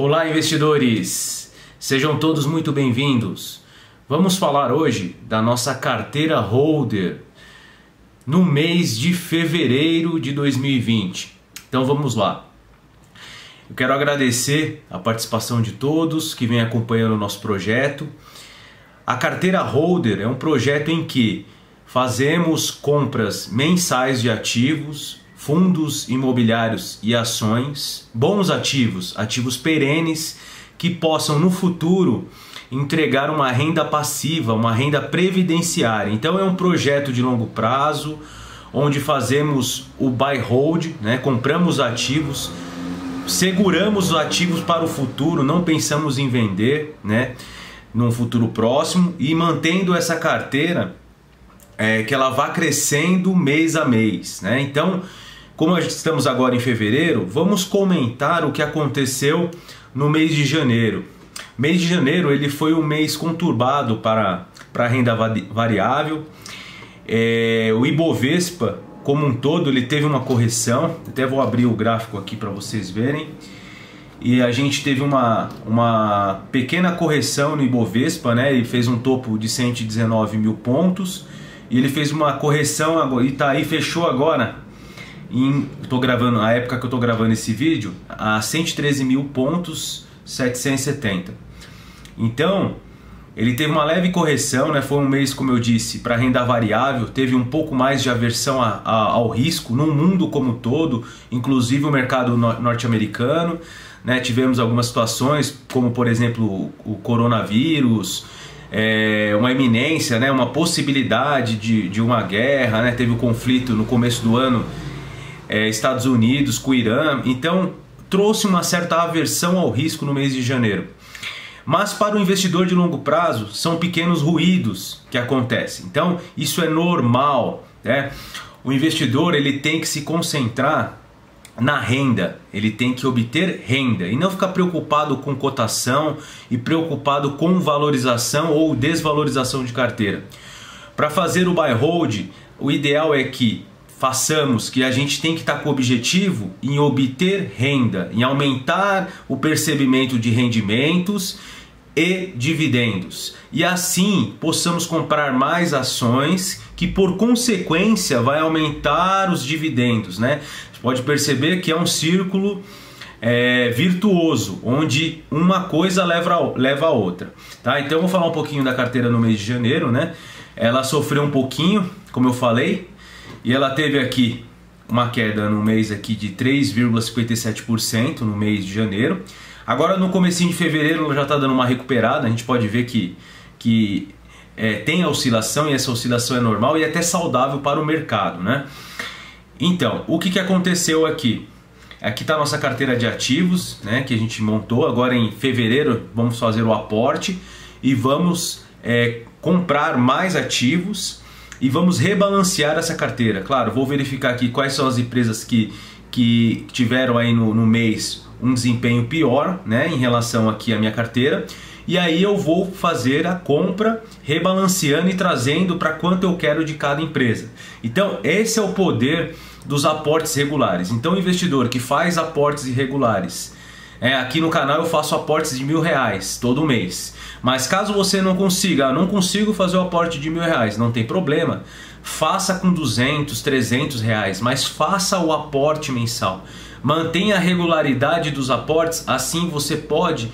Olá, investidores! Sejam todos muito bem-vindos. Vamos falar hoje da nossa carteira holder no mês de fevereiro de 2020. Então vamos lá. Eu quero agradecer a participação de todos que vêm acompanhando o nosso projeto. A carteira holder é um projeto em que fazemos compras mensais de ativos, fundos imobiliários e ações, bons ativos, ativos perenes que possam no futuro entregar uma renda passiva, uma renda previdenciária. Então é um projeto de longo prazo, onde fazemos o buy hold, né? Compramos ativos, seguramos os ativos para o futuro, não pensamos em vender, né? Num futuro próximo, e mantendo essa carteira que ela vá crescendo mês a mês, né? Então, como estamos agora em fevereiro, vamos comentar o que aconteceu no mês de janeiro. Mês de janeiro ele foi um mês conturbado para a renda variável. O Ibovespa, como um todo, ele teve uma correção. Até vou abrir o gráfico aqui para vocês verem. E a gente teve uma pequena correção no Ibovespa, né? Ele fez um topo de 119 mil pontos. E ele fez uma correção agora, e tá aí, fechou agora. Tô gravando, a época que eu tô gravando esse vídeo, a 113 mil pontos 770. Então ele teve uma leve correção, né? Foi um mês, como eu disse, para renda variável, teve um pouco mais de aversão ao risco no mundo como um todo, inclusive o mercado norte-americano, né? Tivemos algumas situações, como por exemplo o coronavírus, uma iminência, né? Uma possibilidade de uma guerra, né? Teve o conflito no começo do ano, Estados Unidos com o Irã, então trouxe uma certa aversão ao risco no mês de janeiro. Mas para o investidor de longo prazo são pequenos ruídos que acontecem, então isso é normal, né? O investidor ele tem que se concentrar na renda, ele tem que obter renda e não ficar preocupado com cotação e preocupado com valorização ou desvalorização de carteira. Para fazer o buy hold, o ideal é que façamos, que a gente tem que estar com o objetivo em obter renda, em aumentar o percebimento de rendimentos e dividendos. E assim possamos comprar mais ações que por consequência vai aumentar os dividendos, né? Você pode perceber que é um círculo virtuoso, onde uma coisa leva a outra. Tá? Então eu vou falar um pouquinho da carteira no mês de janeiro, né? Ela sofreu um pouquinho, como eu falei, e ela teve aqui uma queda no mês aqui de 3,57% no mês de janeiro. Agora no comecinho de fevereiro ela já está dando uma recuperada, a gente pode ver que tem a oscilação, e essa oscilação é normal e até saudável para o mercado, né? Então, o que aconteceu aqui? Aqui está a nossa carteira de ativos, né, que a gente montou. Agora em fevereiro vamos fazer o aporte e vamos comprar mais ativos e vamos rebalancear essa carteira. Claro, vou verificar aqui quais são as empresas que tiveram aí no mês um desempenho pior, né, em relação aqui à minha carteira. E aí eu vou fazer a compra, rebalanceando e trazendo para quanto eu quero de cada empresa. Então esse é o poder dos aportes regulares. Então o investidor que faz aportes irregulares, aqui no canal eu faço aportes de R$1.000 todo mês. Mas caso você não consiga, não consigo fazer o aporte de R$1.000, não tem problema. Faça com R$200, R$300, mas faça o aporte mensal. Mantenha a regularidade dos aportes, assim você pode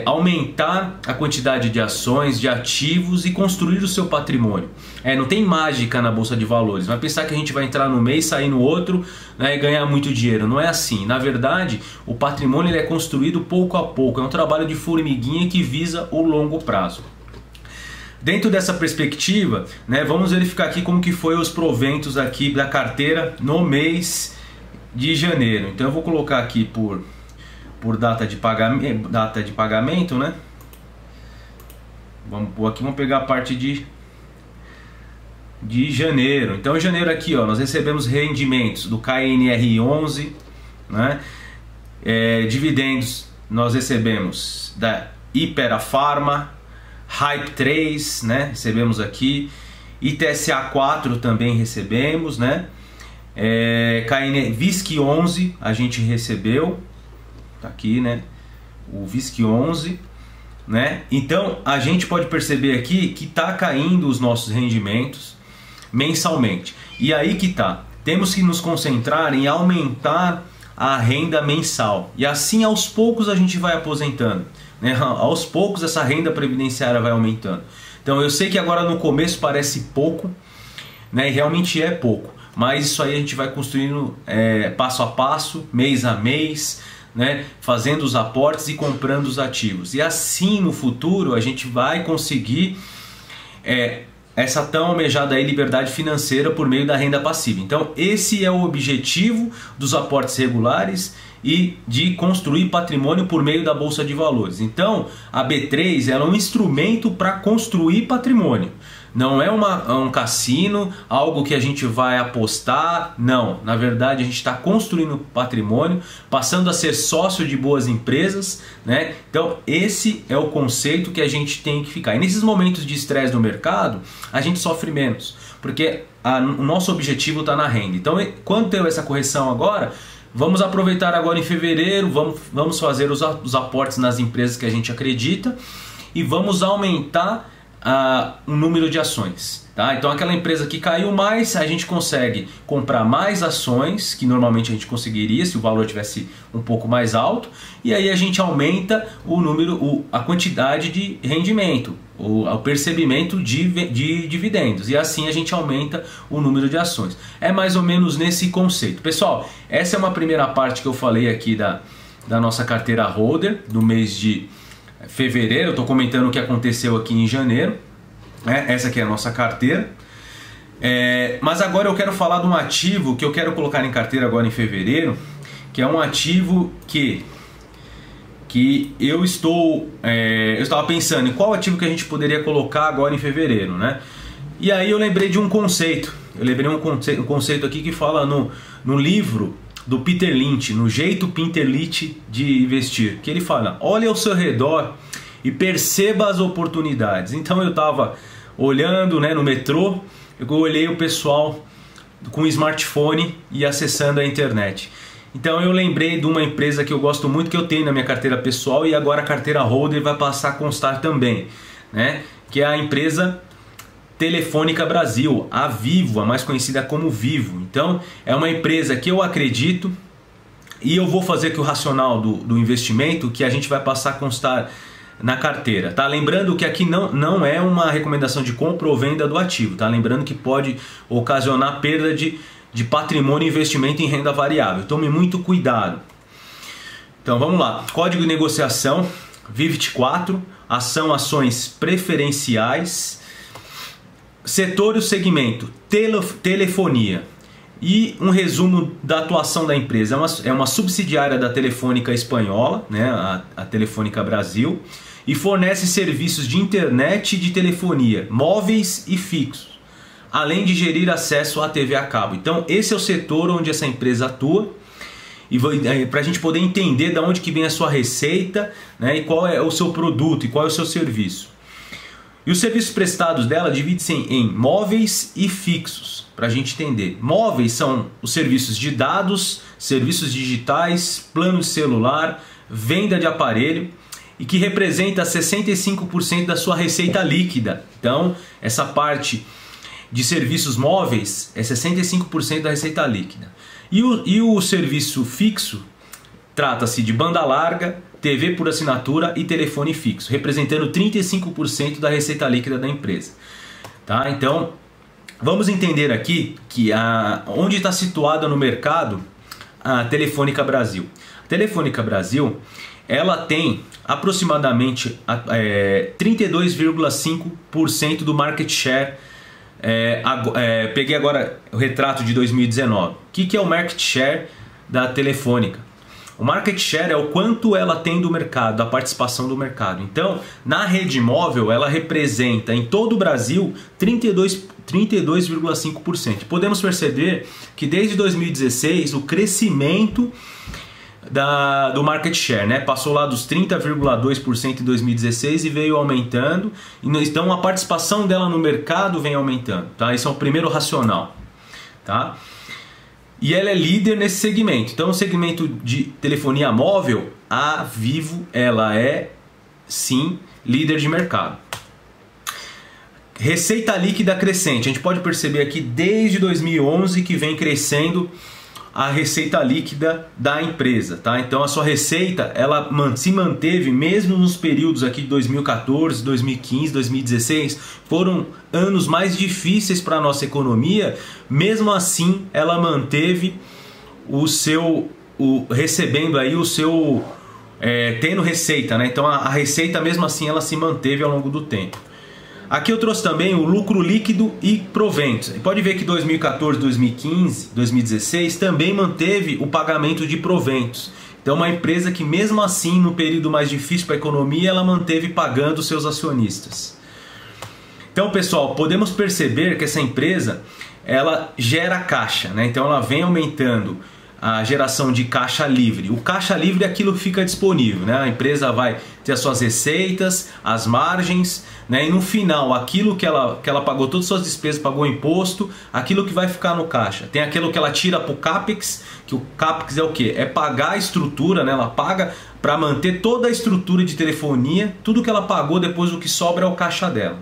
aumentar a quantidade de ações, de ativos e construir o seu patrimônio. Não tem mágica na Bolsa de Valores. Vai pensar que a gente vai entrar no mês, sair no outro, né, e ganhar muito dinheiro. Não é assim. Na verdade, o patrimônio ele é construído pouco a pouco. É um trabalho de formiguinha que visa o longo prazo. Dentro dessa perspectiva, né, vamos verificar aqui como que foi os proventos aqui da carteira no mês de janeiro. Então eu vou colocar aqui por data de pagamento, né? Vamos pegar a parte de janeiro. Então em janeiro aqui, ó, nós recebemos rendimentos do KNR11, né? Dividendos nós recebemos da Hypera Pharma, Hype 3, né? Recebemos aqui. ITSA 4 também recebemos, né? VISC 11 a gente recebeu, tá aqui, né? o VISC11, né? Então a gente pode perceber aqui que está caindo os nossos rendimentos mensalmente. E aí que tá, temos que nos concentrar em aumentar a renda mensal, e assim aos poucos a gente vai aposentando, né? Aos poucos essa renda previdenciária vai aumentando. Então eu sei que agora no começo parece pouco, né? E realmente é pouco, mas isso aí a gente vai construindo passo a passo, mês a mês, né? Fazendo os aportes e comprando os ativos, e assim no futuro a gente vai conseguir essa tão almejada aí liberdade financeira por meio da renda passiva. Então esse é o objetivo dos aportes regulares e de construir patrimônio por meio da Bolsa de Valores. Então a B3 ela é um instrumento para construir patrimônio. Não é um cassino, algo que a gente vai apostar, não. Na verdade a gente está construindo patrimônio, passando a ser sócio de boas empresas, né? Então esse é o conceito que a gente tem que ficar. E nesses momentos de estresse no mercado, a gente sofre menos, porque o nosso objetivo está na renda. Então quando tem essa correção agora, vamos aproveitar agora em fevereiro, vamos fazer os aportes nas empresas que a gente acredita e vamos aumentar o número de ações, tá? Então aquela empresa que caiu mais, a gente consegue comprar mais ações, que normalmente a gente conseguiria se o valor tivesse um pouco mais alto, e aí a gente aumenta o número, a quantidade de rendimento, o percebimento de dividendos, e assim a gente aumenta o número de ações. É mais ou menos nesse conceito. Pessoal, essa é uma primeira parte que eu falei aqui da nossa carteira holder do mês de fevereiro. Eu estou comentando o que aconteceu aqui em janeiro, né? Essa aqui é a nossa carteira, mas agora eu quero falar de um ativo que eu quero colocar em carteira agora em fevereiro, que é um ativo que eu estava pensando em qual ativo que a gente poderia colocar agora em fevereiro, né? E aí eu lembrei de um conceito, um conceito aqui que fala no livro do Peter Lynch, no jeito Peter Lynch de investir, que ele fala: olhe ao seu redor e perceba as oportunidades. Então eu estava olhando, né, no metrô, eu olhei o pessoal com smartphone e acessando a internet. Então eu lembrei de uma empresa que eu gosto muito, que eu tenho na minha carteira pessoal, e agora a carteira holder vai passar a constar também, né, que é a empresa Telefônica Brasil, a Vivo, a mais conhecida como Vivo. Então é uma empresa que eu acredito, e eu vou fazer aqui o racional do investimento, que a gente vai passar a constar na carteira, tá? Lembrando que aqui não é uma recomendação de compra ou venda do ativo, tá? Lembrando que pode ocasionar perda de patrimônio e investimento em renda variável. Tome muito cuidado. Então vamos lá. Código de negociação VIVT4, ações preferenciais. Setor e o segmento telefonia, e um resumo da atuação da empresa. É uma subsidiária da Telefônica Espanhola, né, a Telefônica Brasil, e fornece serviços de internet e de telefonia, móveis e fixos, além de gerir acesso à TV a cabo. Então esse é o setor onde essa empresa atua, e para a gente poder entender de onde que vem a sua receita, né, e qual é o seu produto e qual é o seu serviço. E os serviços prestados dela dividem-se em móveis e fixos, para a gente entender. Móveis são os serviços de dados, serviços digitais, plano de celular, venda de aparelho, e que representa 65% da sua receita líquida. Então, essa parte de serviços móveis é 65% da receita líquida. E o serviço fixo trata-se de banda larga, TV por assinatura e telefone fixo, representando 35% da receita líquida da empresa. Tá? Então, vamos entender aqui que onde está situada no mercado a Telefônica Brasil. A Telefônica Brasil, ela tem aproximadamente 32,5% do market share. Peguei agora o retrato de 2019. O que é o market share da Telefônica? O market share é o quanto ela tem do mercado, da participação do mercado. Então, na rede móvel, ela representa em todo o Brasil 32,5%. Podemos perceber que desde 2016 o crescimento do market share, né, passou lá dos 30,2% em 2016 e veio aumentando. Então a participação dela no mercado vem aumentando. Tá? Esse é o primeiro racional. Tá? E ela é líder nesse segmento. Então o segmento de telefonia móvel a Vivo ela é sim líder de mercado. Receita líquida crescente, a gente pode perceber aqui desde 2011 que vem crescendo a receita líquida da empresa, tá? Então a sua receita ela se manteve mesmo nos períodos aqui de 2014, 2015, 2016, foram anos mais difíceis para a nossa economia, mesmo assim ela manteve recebendo aí o seu tendo receita, né? Então a receita mesmo assim ela se manteve ao longo do tempo. Aqui eu trouxe também o lucro líquido e proventos. Pode ver que 2014, 2015, 2016 também manteve o pagamento de proventos. Então uma empresa que mesmo assim no período mais difícil para a economia ela manteve pagando seus acionistas. Então pessoal, podemos perceber que essa empresa ela gera caixa, né? Então ela vem aumentando a geração de caixa livre. O caixa livre é aquilo que fica disponível, né? A empresa vai ter as suas receitas, as margens, né? E no final, aquilo que ela pagou, todas as suas despesas, pagou imposto, aquilo que vai ficar no caixa. Tem aquilo que ela tira para o CAPEX, que o CAPEX é o quê? É pagar a estrutura, né? Ela paga para manter toda a estrutura de telefonia, tudo que ela pagou, depois o que sobra é o caixa dela.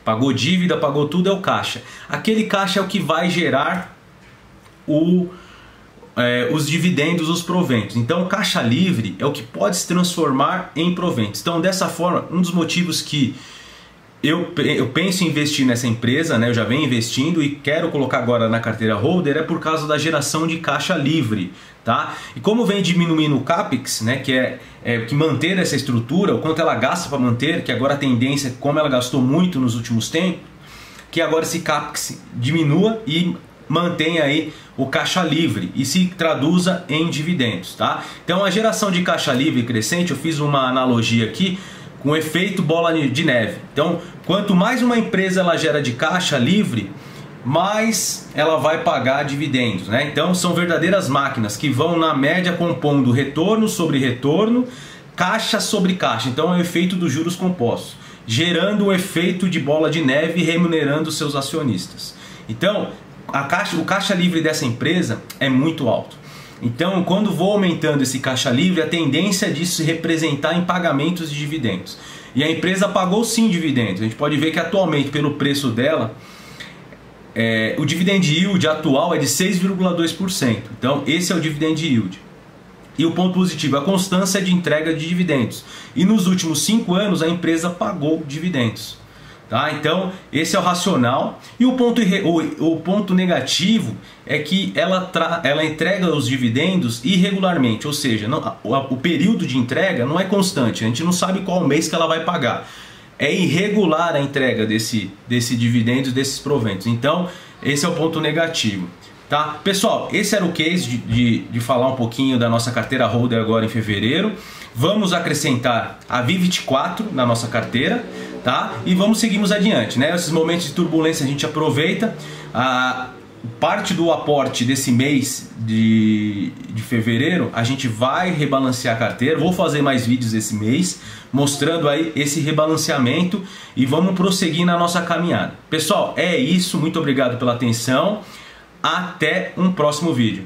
Pagou dívida, pagou tudo, é o caixa. Aquele caixa é o que vai gerar os dividendos, os proventos. Então o caixa livre é o que pode se transformar em proventos. Então dessa forma, um dos motivos que eu penso em investir nessa empresa, né, eu já venho investindo e quero colocar agora na carteira holder, é por causa da geração de caixa livre, tá? E como vem diminuindo o CAPEX, né, que manter essa estrutura, o quanto ela gasta para manter, que agora a tendência, como ela gastou muito nos últimos tempos, que agora esse CAPEX diminua e mantenha aí o caixa livre e se traduza em dividendos, tá? Então a geração de caixa livre crescente, eu fiz uma analogia aqui com o efeito bola de neve. Então, quanto mais uma empresa ela gera de caixa livre, mais ela vai pagar dividendos, né? Então são verdadeiras máquinas que vão na média compondo retorno sobre retorno, caixa sobre caixa. Então é o efeito dos juros compostos, gerando um efeito de bola de neve e remunerando seus acionistas. Então o caixa livre dessa empresa é muito alto. Então, quando vou aumentando esse caixa livre, a tendência disso se representar em pagamentos de dividendos. E a empresa pagou sim dividendos. A gente pode ver que atualmente, pelo preço dela, o dividend yield atual é de 6,2%. Então, esse é o dividend yield. E o ponto positivo, a constância de entrega de dividendos. E nos últimos 5 anos, a empresa pagou dividendos. Tá? Então esse é o racional. E o ponto negativo é que ela entrega os dividendos irregularmente, ou seja, o período de entrega não é constante, a gente não sabe qual mês que ela vai pagar. É irregular a entrega desse dividendos, desses proventos. Então esse é o ponto negativo. Tá? Pessoal, esse era o case de falar um pouquinho da nossa carteira holder agora em fevereiro. Vamos acrescentar a Vivit 4 na nossa carteira, tá? E seguimos adiante, né? Esses momentos de turbulência a gente aproveita. Parte do aporte desse mês de fevereiro a gente vai rebalancear a carteira. Vou fazer mais vídeos esse mês mostrando aí esse rebalanceamento e vamos prosseguir na nossa caminhada. Pessoal, é isso. Muito obrigado pela atenção. Até um próximo vídeo.